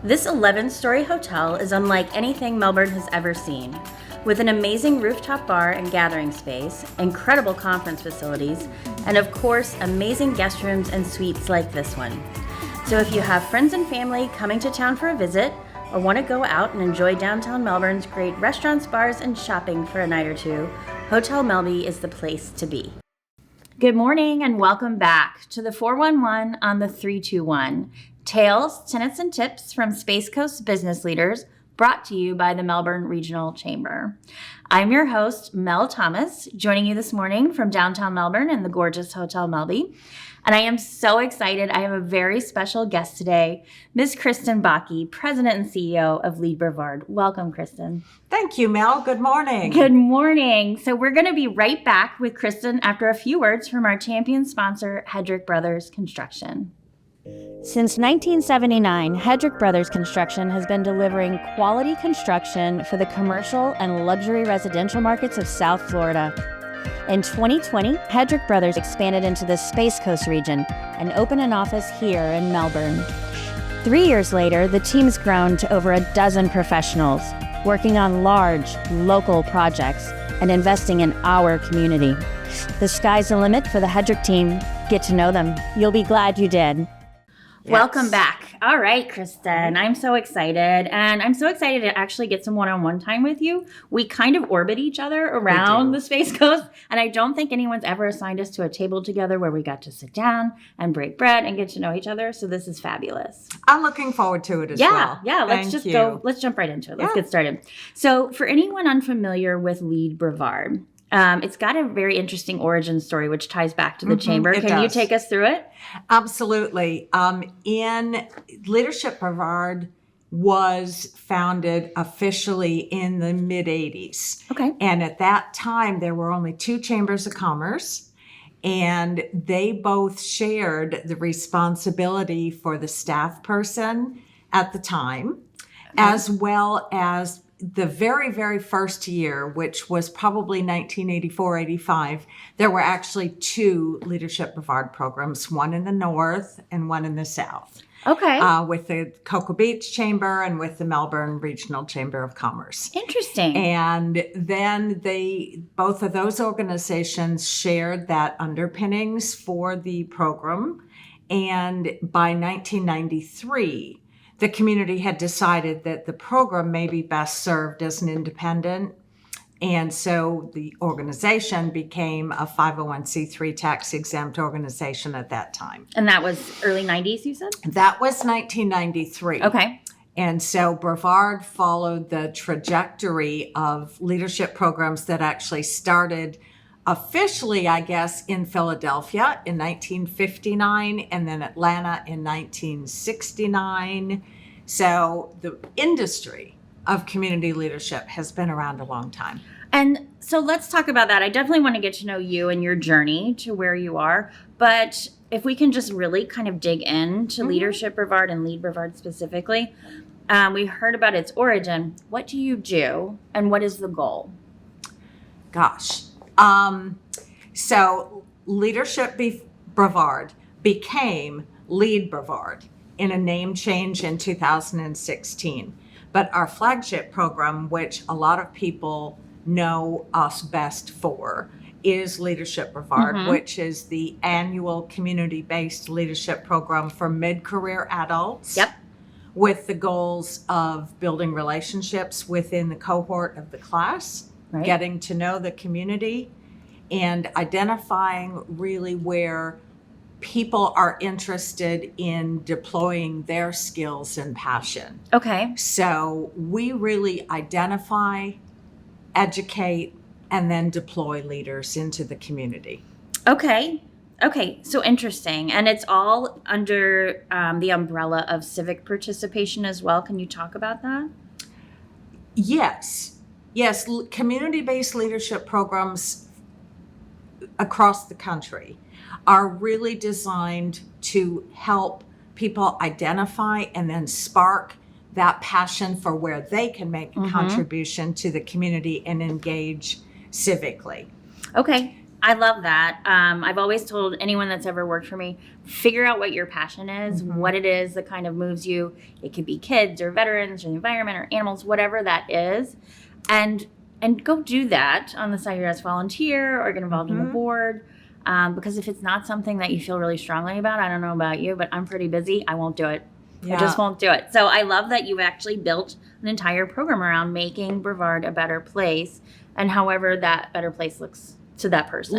This 11-story hotel is unlike anything Melbourne has ever seen. With an amazing rooftop bar and gathering space, incredible conference facilities, and of course, amazing guest rooms and suites like this one. So if you have friends and family coming to town for a visit, or want to go out and enjoy downtown Melbourne's great restaurants, bars, and shopping for a night or two, Hotel Melby is the place to be. Good morning and welcome back to the 411 on the 321. Tales, tenets, and tips from Space Coast business leaders, brought to you by the Melbourne Regional Chamber. I'm your host, Mel Thomas, joining you this morning from downtown Melbourne in the gorgeous Hotel Melby. And I am so excited. I have a very special guest today, Ms. Kristin Bakke, President and CEO of LEAD Brevard. Welcome, Kristin. Thank you, Mel. Good morning. Good morning. So we're going to be right back with Kristin after a few words from our champion sponsor, Hedrick Brothers Construction. Since 1979, Hedrick Brothers Construction has been delivering quality construction for the commercial and luxury residential markets of South Florida. In 2020, Hedrick Brothers expanded into the Space Coast region and opened an office here in Melbourne. 3 years later, the team's grown to over a dozen professionals, working on large, local projects and investing in our community. The sky's the limit for the Hedrick team. Get to know them. You'll be glad you did. Yes. Welcome back. All right, Kristin, I'm so excited. And I'm so excited to actually get some one-on-one time with you. We kind of orbit each other around the Space Coast. And I don't think anyone's ever assigned us to a table together where we got to sit down and break bread and get to know each other. So this is fabulous. I'm looking forward to it as well. Yeah, let's just go. Let's jump right into it. Let's get started. So for anyone unfamiliar with LEAD Brevard, it's got a very interesting origin story, which ties back to the chamber. Can you take us through it? Absolutely. Leadership Brevard was founded officially in the mid-'80s. Okay. And at that time, there were only two chambers of commerce, and they both shared the responsibility for the staff person at the time, as well as the very, very first year, which was probably 1984-85, there were actually two Leadership Brevard programs, one in the north and one in the south. Okay. With the Cocoa Beach Chamber and with the Melbourne Regional Chamber of Commerce. Interesting. And then both of those organizations shared that underpinnings for the program. And by 1993, the community had decided that the program may be best served as an independent. And so the organization became a 501c3 tax-exempt organization at that time. And that was early 90s, you said? That was 1993. Okay. And so Brevard followed the trajectory of leadership programs that actually started officially, I guess, in Philadelphia in 1959 and then Atlanta in 1969. So the industry of community leadership has been around a long time. And so let's talk about that. I definitely want to get to know you and your journey to where you are. But if we can just really kind of dig into Leadership Brevard and LEAD Brevard specifically, we heard about its origin. What do you do and what is the goal? Gosh. So Leadership Brevard became LEAD Brevard in a name change in 2016. But our flagship program, which a lot of people know us best for, is Leadership Brevard, which is the annual community-based leadership program for mid-career adults. Yep. With the goals of building relationships within the cohort of the class, getting to know the community, and identifying really where people are interested in deploying their skills and passion. Okay. So we really identify, educate, and then deploy leaders into the community. Okay. So interesting. And it's all under the umbrella of civic participation as well. Can you talk about that? Yes, community-based leadership programs across the country are really designed to help people identify and then spark that passion for where they can make a contribution to the community and engage civically. Okay. I love that. I've always told anyone that's ever worked for me, figure out what your passion is, what it is that kind of moves you. It could be kids or veterans or the environment or animals, whatever that is. And go do that on the side as volunteer or get involved in the board. Because if it's not something that you feel really strongly about, I don't know about you, but I'm pretty busy. I won't do it. I just won't do it. So I love that you've actually built an entire program around making Brevard a better place, and however that better place looks to that person.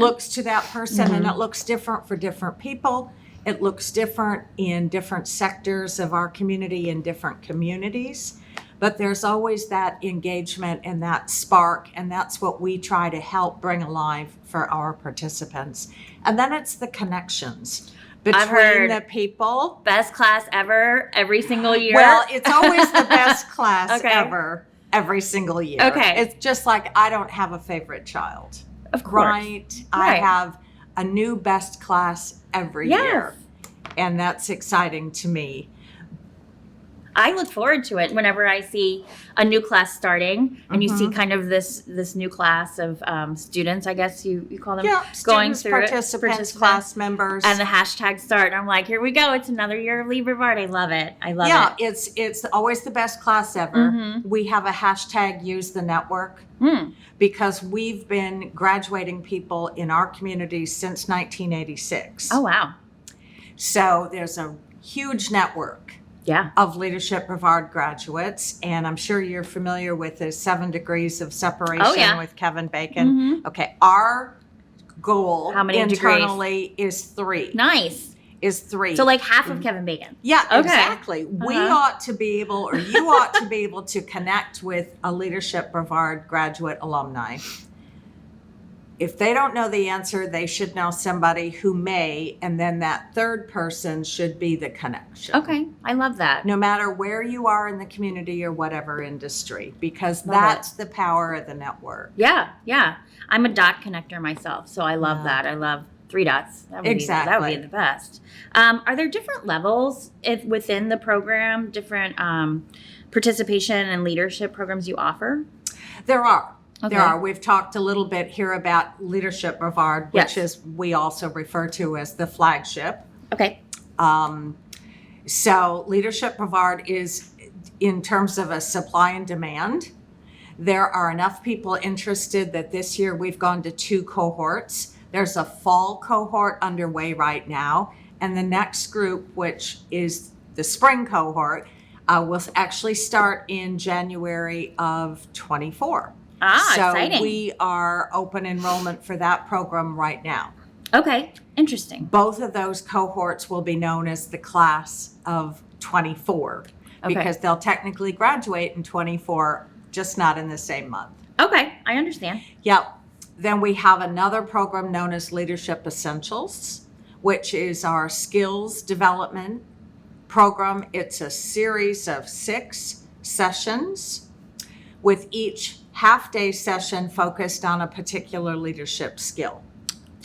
And it looks different for different people. It looks different in different sectors of our community in different communities. But there's always that engagement and that spark, and that's what we try to help bring alive for our participants. And then it's the connections between the people. Best class ever, every single year. Well, it's always the best class ever, every single year. Okay. It's just like I don't have a favorite child. Of course. Right. I have a new best class every year. And that's exciting to me. I look forward to it whenever I see a new class starting and you see kind of this new class of students, I guess you call them, going through participants, class members. And the hashtags start. And I'm like, here we go. It's another year of LEAD Brevard. I love it. Yeah, it's always the best class ever. We have a hashtag, use the network, because we've been graduating people in our community since 1986. Oh, wow. So there's a huge network of Leadership Brevard graduates, and I'm sure you're familiar with the 7 degrees of separation with Kevin Bacon. Okay, our goal internally is 3. Nice. Is 3. So like half of Kevin Bacon. Yeah, exactly. We ought to be able, or you ought to be able to connect with a Leadership Brevard graduate alumni. If they don't know the answer, they should know somebody who may, and then that third person should be the connection. Okay, I love that. No matter where you are in the community or whatever industry, because that's the power of the network. Yeah. I'm a dot connector myself, so I love that. I love 3 dots. That would be the best. Are there different levels within the program, different participation and leadership programs you offer? There are. Okay. There are. We've talked a little bit here about Leadership Brevard, which is we also refer to as the flagship. Okay. So Leadership Brevard is, in terms of a supply and demand, there are enough people interested that this year we've gone to 2 cohorts. There's a fall cohort underway right now, and the next group, which is the spring cohort, will actually start in January of 24. So exciting. We are open enrollment for that program right now. Okay, interesting. Both of those cohorts will be known as the class of 24 because they'll technically graduate in 24, just not in the same month. Okay, I understand. Yep. Then we have another program known as Leadership Essentials, which is our skills development program. It's a series of 6 sessions with each half-day session focused on a particular leadership skill.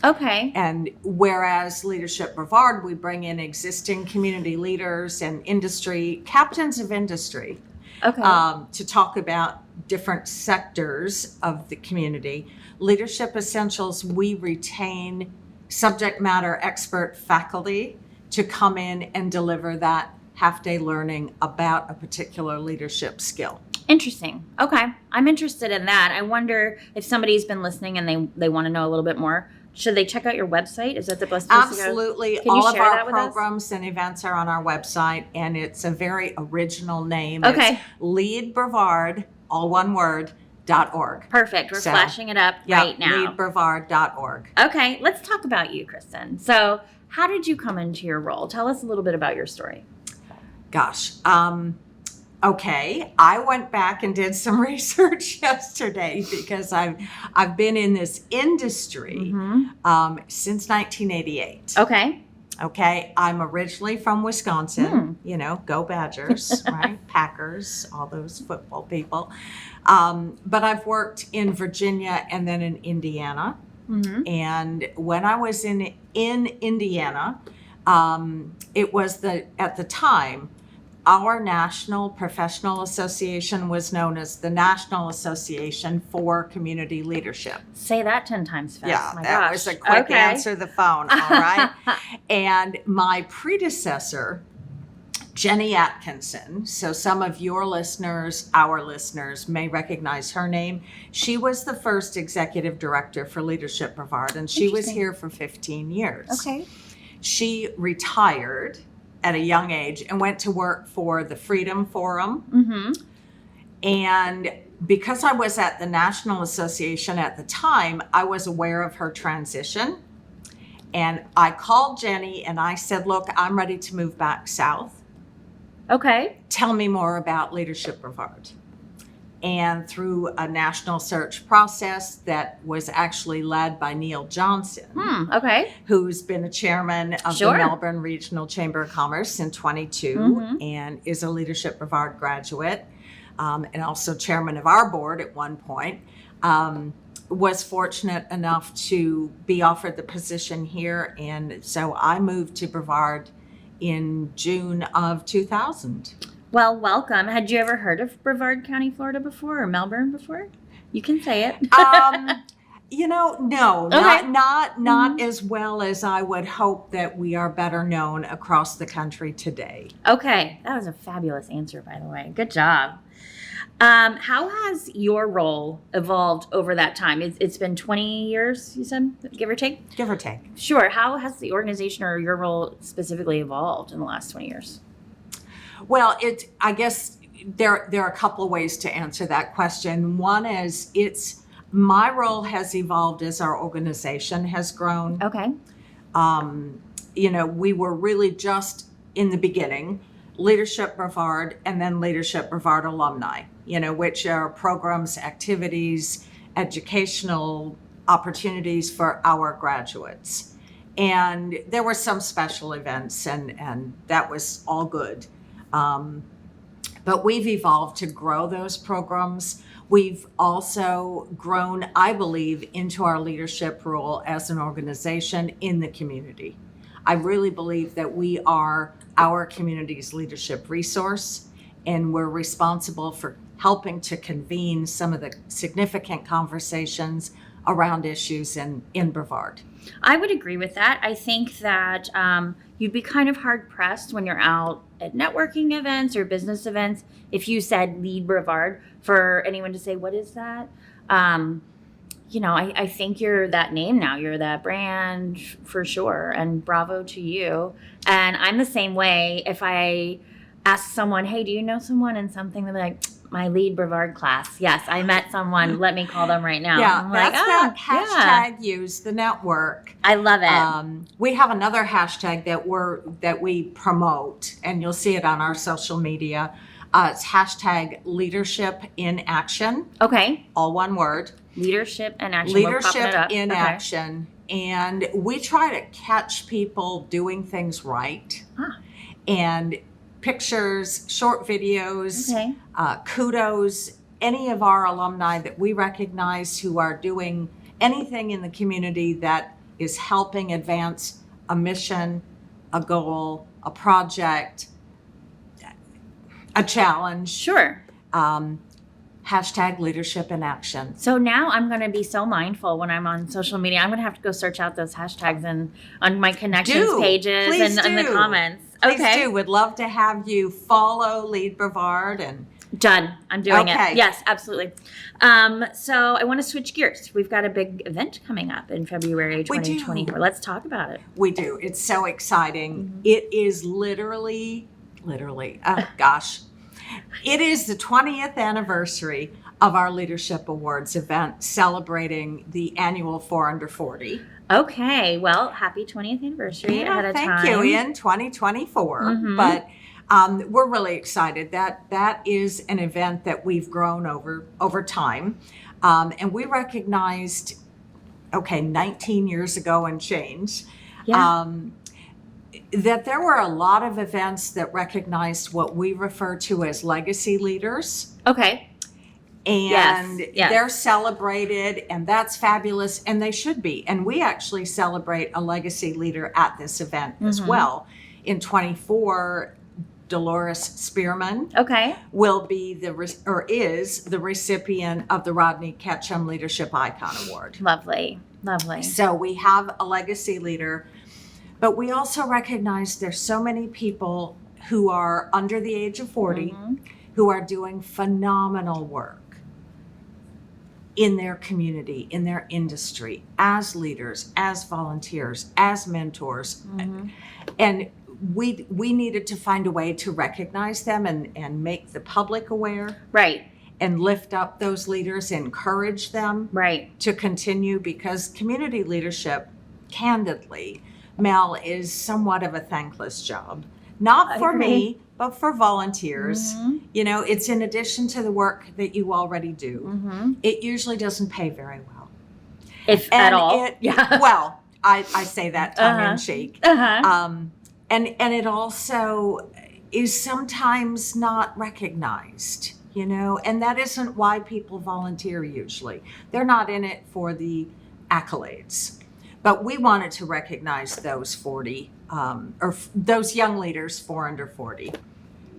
Okay. And whereas Leadership Brevard, we bring in existing community leaders and industry, captains of industry, to talk about different sectors of the community. Leadership Essentials, we retain subject matter expert faculty to come in and deliver that half-day learning about a particular leadership skill. Interesting. Okay. I'm interested in that. I wonder if somebody's been listening and they want to know a little bit more. Should they check out your website? Is that the best place Absolutely. to go? All of our programs and events are on our website, and it's a very original name. Okay. It's LEAD Brevard, all one word, .org. Perfect. We're flashing it up right now. LEADbrevard.org. Okay. Let's talk about you, Kristin. So how did you come into your role? Tell us a little bit about your story. Gosh. Okay, I went back and did some research yesterday because I've been in this industry since 1988. Okay, I'm originally from Wisconsin. You know, go Badgers, right? Packers, all those football people. But I've worked in Virginia and then in Indiana. And when I was in Indiana, it was at the time our national professional association was known as the National Association for Community Leadership. Say that 10 times fast. Yeah, My that gosh. was a quick Okay. answer the phone, all right? And my predecessor, Jenny Atkinson, so some of your listeners, our listeners, may recognize her name. She was the first executive director for Leadership Brevard, and she was here for 15 years. Okay. She retired at a young age and went to work for the Freedom Forum. Mm-hmm. And because I was at the National Association at the time, I was aware of her transition. And I called Jenny and I said, look, I'm ready to move back south. Okay. Tell me more about Leadership Brevard. And through a national search process that was actually led by Neil Johnson, Okay. who's been a chairman of Sure. the Melbourne Regional Chamber of Commerce since 22 and is a Leadership Brevard graduate, and also chairman of our board at one point, was fortunate enough to be offered the position here. And so I moved to Brevard in June of 2000. Well, welcome. Had you ever heard of Brevard County, Florida before, or Melbourne before? You can say it. No, Okay. not as well as I would hope that we are better known across the country today. Okay. That was a fabulous answer, by the way. Good job. How has your role evolved over that time? It's been 20 years, you said, give or take? Give or take. Sure. How has the organization or your role specifically evolved in the last 20 years? Well, I guess there are a couple of ways to answer that question. One is my role has evolved as our organization has grown. Okay. We were really just in the beginning, Leadership Brevard and then Leadership Brevard Alumni, which are programs, activities, educational opportunities for our graduates. And there were some special events and that was all good. But we've evolved to grow those programs. We've also grown, I believe, into our leadership role as an organization in the community. I really believe that we are our community's leadership resource, and we're responsible for helping to convene some of the significant conversations around issues in Brevard. I would agree with that. I think that you'd be kind of hard pressed when you're out at networking events or business events if you said LEAD Brevard for anyone to say, what is that? I think you're that name now. You're that brand for sure. And bravo to you. And I'm the same way. If I ask someone, hey, do you know someone in something? They'll be like, my LEAD Brevard class. Yes, I met someone. Let me call them right now. Yeah, I'm that's like, that yeah. hashtag use the network. I love it. We have another hashtag that we promote, and you'll see it on our social media. It's hashtag Leadership in Action. Okay. All one word. Leadership in action. We're popping Leadership it up. in Okay. Action. And we try to catch people doing things right. And pictures, short videos, Okay. kudos, any of our alumni that we recognize who are doing anything in the community that is helping advance a mission, a goal, a project, a challenge. Sure. Hashtag Leadership in Action. So now I'm going to be so mindful when I'm on social media. I'm going to have to go search out those hashtags and on my connections pages Please and in the do. comments. Please Okay. do. Would love to have you follow LEAD Brevard and Done. I'm doing Okay. it. Yes, absolutely. So I want to switch gears. We've got a big event coming up in February 2024. Let's talk about it. we do. It's so exciting. It is literally, oh gosh. It is the 20th anniversary of our Leadership Awards event celebrating the annual 4 Under 40. Okay. Well, happy 20th anniversary ahead of time. Thank you, in 2024. But we're really excited. That is an event that we've grown over time. And we recognized, 19 years ago and change, that there were a lot of events that recognized what we refer to as legacy leaders. Okay. And Yes. they're celebrated, and that's fabulous, and they should be. And we actually celebrate a legacy leader at this event as well. In 24, Dolores Spearman, Okay. will be is the recipient of the Rodney Ketchum Leadership Icon Award. Lovely. Lovely. So we have a legacy leader, but we also recognize there's so many people who are under the age of 40 who are doing phenomenal work in their community, in their industry, as leaders, as volunteers, as mentors. And we needed to find a way to recognize them and make the public aware. Right. And lift up those leaders, encourage them to continue, because community leadership, candidly, Mel, is somewhat of a thankless job. Not for me, but for volunteers. You know, it's in addition to the work that you already do. It usually doesn't pay very well. If at all. Well, I say that tongue in cheek. And it also is sometimes not recognized. You know, and that isn't why people volunteer usually. They're not in it for the accolades. But we wanted to recognize those 40, or those young leaders 4 under 40.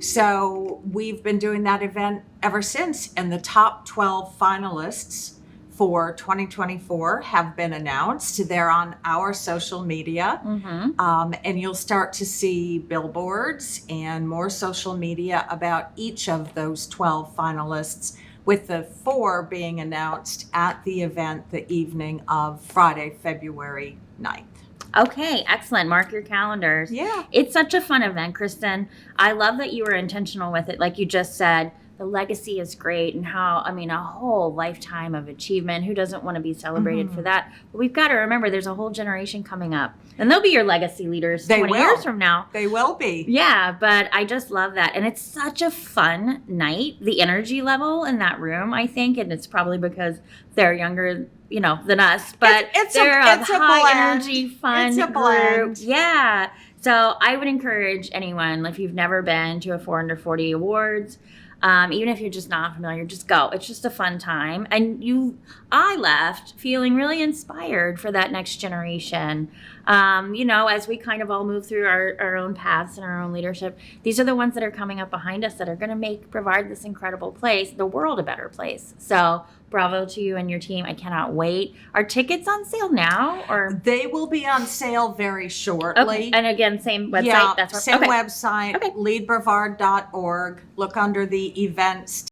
So we've been doing that event ever since, and the top 12 finalists for 2024 have been announced. They're on our social media, and you'll start to see billboards and more social media about each of those 12 finalists, with the 4 being announced at the event the evening of Friday, February 9th. Okay, excellent. Mark your calendars. Yeah. It's such a fun event, Kristin. I love that you were intentional with it. Like you just said, the legacy is great, and how, I mean, a whole lifetime of achievement. Who doesn't want to be celebrated for that? But we've got to remember there's a whole generation coming up, and they'll be your legacy leaders 20 years from now. They will be. Yeah, but I just love that. And it's such a fun night. The energy level in that room, I think, and it's probably because they're younger, you know, than us, but they're a high energy, fun group. Yeah. So I would encourage anyone, if you've never been to a 4 under 40 awards, even if you're just not familiar, just go. It's just a fun time. And I left feeling really inspired for that next generation. You know, as we kind of all move through our own paths and our own leadership, these are the ones that are coming up behind us that are going to make Brevard this incredible place, the world a better place. So bravo to you and your team. I cannot wait. Are tickets on sale now, or they will be on sale very shortly? Okay. And again, same website. Yeah, same website, leadbrevard.org. Look under the events